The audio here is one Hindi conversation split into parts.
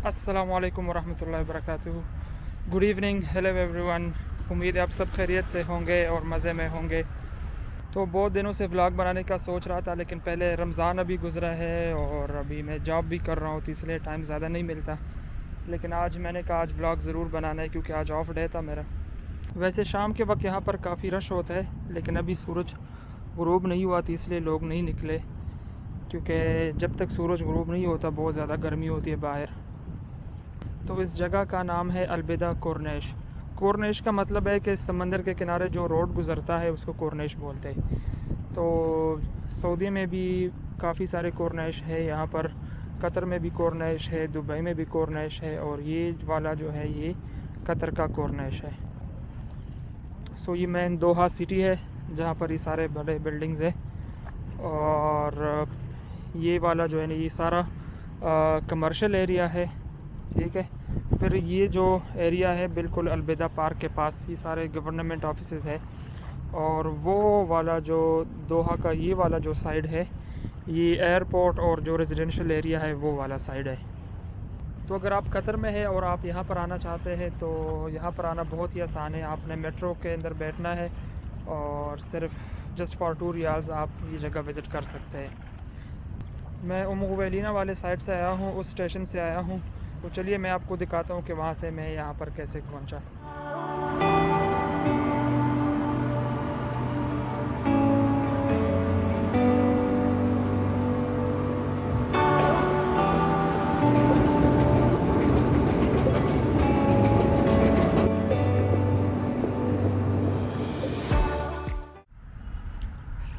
अस्सलाम वालेकुम वरहमतुल्लाहि वबरकातुहू। Good evening, hello everyone. उम्मीद है आप सब खैरियत से होंगे और मज़े में होंगे। तो बहुत दिनों से व्लॉग बनाने का सोच रहा था, लेकिन पहले रमज़ान अभी गुज़रा है और अभी मैं जॉब भी कर रहा हूँ, तो इसलिए टाइम ज़्यादा नहीं मिलता। लेकिन आज मैंने कहा आज व्लॉग ज़रूर बनाना है, क्योंकि आज ऑफ डे था मेरा। वैसे शाम के वक्त यहाँ पर काफ़ी रश होता है, लेकिन अभी सूरज गुरूब नहीं हुआ, तो इसलिए लोग नहीं निकले, क्योंकि जब तक सूरज गुरूब नहीं होता बहुत ज़्यादा गर्मी होती है बाहर। तो इस जगह का नाम है अलविदा कोरनेश। कोरनेश का मतलब है कि समंदर के किनारे जो रोड गुज़रता है उसको कोरनेश बोलते हैं। तो सऊदी में भी काफ़ी सारे कोरनेश है, यहाँ पर कतर में भी कोरनेश है, दुबई में भी कोरनेश है, और ये वाला जो है ये कतर का कोरनेश है। सो ये मेन दोहा सिटी है, जहाँ पर ये सारे बड़े बिल्डिंग्स है, और ये वाला जो है ना ये सारा कमर्शियल एरिया है, ठीक है। फिर ये जो एरिया है बिल्कुल अलविदा पार्क के पास, ये सारे गवर्नमेंट ऑफिसेज है, और वो वाला जो दोहा का ये वाला जो साइड है ये एयरपोर्ट और जो रेजिडेंशियल एरिया है वो वाला साइड है। तो अगर आप कतर में है और आप यहाँ पर आना चाहते हैं तो यहाँ पर आना बहुत ही आसान है। आपने मेट्रो के अंदर बैठना है और सिर्फ जस्ट फॉर 2 रियाल्स आप ये जगह विज़िट कर सकते हैं। मैं उमुगवेलिना वाले साइड से आया हूँ, उस स्टेशन से आया हूँ। तो चलिए मैं आपको दिखाता हूँ कि वहाँ से मैं यहाँ पर कैसे पहुँचा।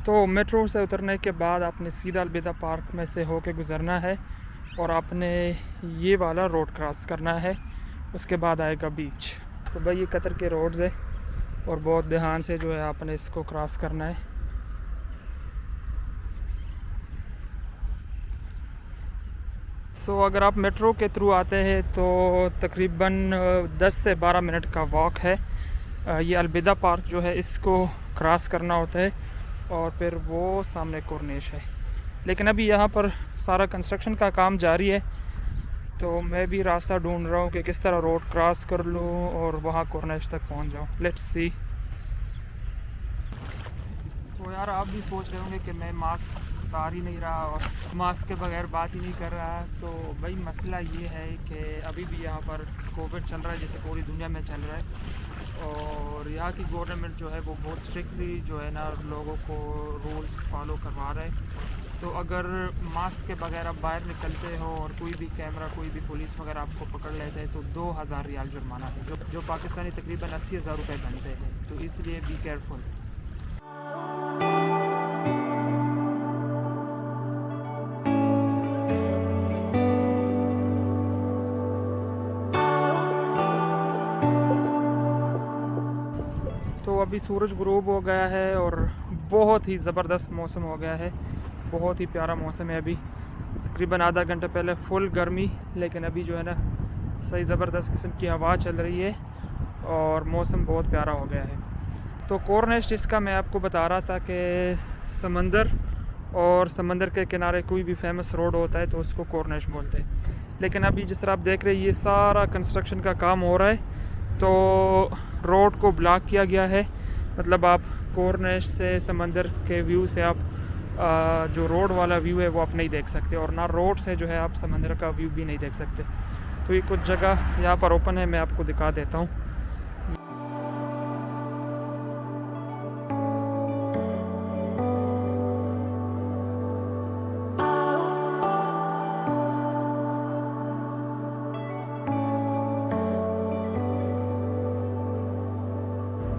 तो मेट्रो से उतरने के बाद आपने सीधा अलविदा पार्क में से होके गुज़रना है और आपने ये वाला रोड क्रॉस करना है, उसके बाद आएगा बीच। तो भाई ये कतर के रोड्स है और बहुत ध्यान से जो है आपने इसको क्रॉस करना है। सो अगर आप मेट्रो के थ्रू आते हैं तो तकरीबन 10 से 12 मिनट का वॉक है। ये अलविदा पार्क जो है इसको क्रॉस करना होता है और फिर वो सामने कोरनेश है। लेकिन अभी यहाँ पर सारा कंस्ट्रक्शन का काम जारी है, तो मैं भी रास्ता ढूंढ रहा हूँ कि किस तरह रोड क्रॉस कर लूँ और वहाँ कोरनेश तक पहुँच जाऊँ। Let's see. तो यार आप भी सोच रहे होंगे कि मैं मास्क उतार ही नहीं रहा और मास्क के बगैर बात ही नहीं कर रहा। तो भाई मसला ये है कि अभी भी यहाँ पर कोविड चल रहा है, जैसे पूरी दुनिया में चल रहा है, और यहाँ की गवर्नमेंट जो है वो बहुत स्ट्रिक्टली जो है ना लोगों को रूल्स फॉलो करवा रहे हैं। तो अगर मास्क के बगैर आप बाहर निकलते हो और कोई भी कैमरा कोई भी पुलिस वगैरह आपको पकड़ लेते हैं तो 2000 रियाल जुर्माना है, जो पाकिस्तानी तकरीबन 80,000 रुपये बनते हैं। तो इसलिए बी केयरफुल। तो अभी सूरज गुरूब हो गया है और बहुत ही ज़बरदस्त मौसम हो गया है, बहुत ही प्यारा मौसम है। अभी तकरीबन आधा घंटा पहले फुल गर्मी, लेकिन अभी जो है ना सही ज़बरदस्त किस्म की हवा चल रही है और मौसम बहुत प्यारा हो गया है। तो कोरनेश जिसका मैं आपको बता रहा था कि समंदर और समंदर के किनारे कोई भी फेमस रोड होता है तो उसको कोरनेश बोलते हैं। लेकिन अभी जिस तरह आप देख रहे हैं ये सारा कंस्ट्रक्शन का काम हो रहा है, तो रोड को ब्लॉक किया गया है। मतलब आप कोरनेश से समंदर के व्यू से आप जो रोड वाला व्यू है वो आप नहीं देख सकते, और ना रोड से जो है आप समंदर का व्यू भी नहीं देख सकते। तो ये कुछ जगह यहाँ पर ओपन है, मैं आपको दिखा देता हूँ।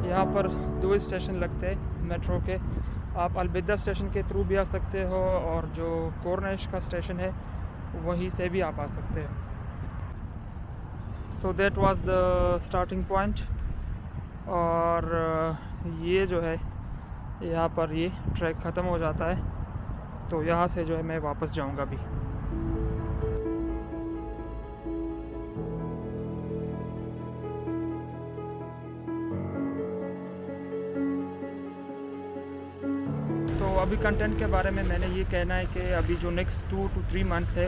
यहाँ पर 2 स्टेशन लगते हैं मेट्रो के। आप अलविदा स्टेशन के थ्रू भी आ सकते हो, और जो कोरनेश का स्टेशन है वहीं से भी आप आ सकते हो। So that was the starting point. और ये जो है यहाँ पर ये ट्रैक ख़त्म हो जाता है, तो यहाँ से जो है मैं वापस जाऊँगा अभी। तो अभी कंटेंट के बारे में मैंने ये कहना है कि अभी जो नेक्स्ट 2 to 3 मंथ्स है